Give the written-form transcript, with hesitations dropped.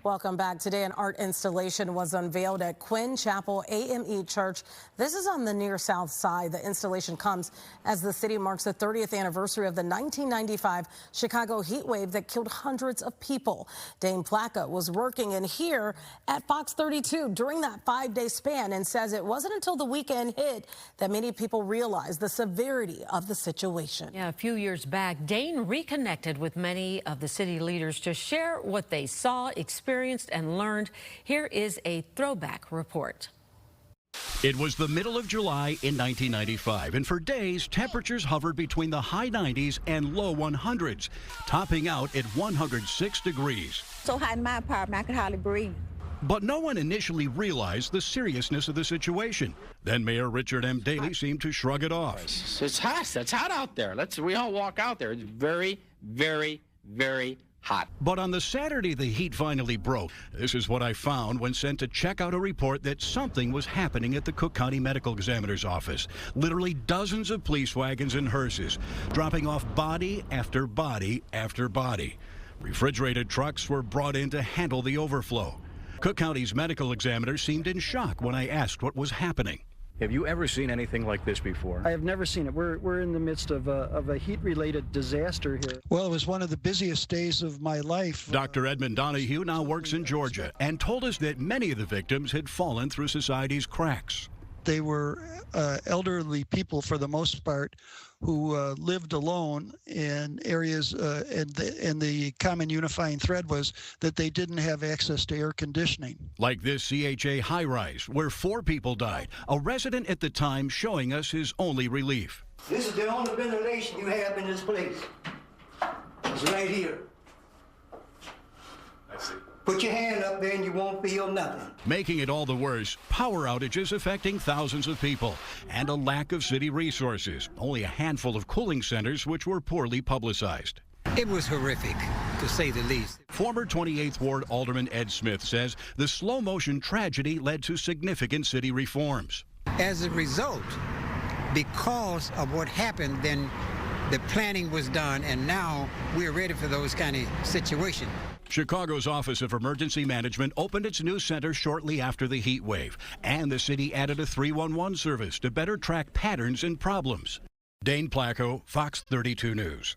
Welcome back. Today, an art installation was unveiled at Quinn Chapel AME Church. This is on the near south side. The installation comes as the city marks the 30th anniversary of the 1995 Chicago heat wave that killed hundreds of people. Dane Plaka was working in here at Fox 32 during that 5-day span and says it wasn't until the weekend hit that many people realized the severity of the situation. Yeah, a few years back, Dane reconnected with many of the city leaders to share what they saw, experienced, and learned. Here is a throwback report. It was the middle of July in 1995, and for days, temperatures hovered between the high 90s and low 100s, topping out at 106 degrees. So hot in my apartment, I could hardly breathe. But no one initially realized the seriousness of the situation. Then Mayor Richard M. Daley seemed to shrug it off. It's hot. It's hot out there. We all walk out there. It's very, very, very hot. But on the Saturday the heat finally broke. This is what I found when sent to check out a report that something was happening at the Cook County Medical Examiner's office. Literally dozens of police wagons and hearses, dropping off body after body after body. Refrigerated trucks were brought in to handle the overflow. Cook County's medical examiner seemed in shock when I asked what was happening. Have you ever seen anything like this before? I have never seen it. We're in the midst of a heat-related disaster here. Well, it was one of the busiest days of my life. Dr. Edmund Donahue now works in Georgia and told us that many of the victims had fallen through society's cracks. They were elderly people, for the most part, who lived alone in areas, and the common unifying thread was that they didn't have access to air conditioning. Like this CHA high-rise, where 4 people died, a resident at the time showing us his only relief. This is the only ventilation you have in this place. It's right here. I see. Put your hand up there and you won't feel nothing. Making it all the worse, power outages affecting thousands of people and a lack of city resources. Only a handful of cooling centers which were poorly publicized. It was horrific, to say the least. Former 28th Ward Alderman Ed Smith says the slow-motion tragedy led to significant city reforms. As a result, because of what happened, then the planning was done, and now we're ready for those kind of situations. Chicago's Office of Emergency Management opened its new center shortly after the heat wave, and the city added a 311 service to better track patterns and problems. Dane Plaka, Fox 32 News.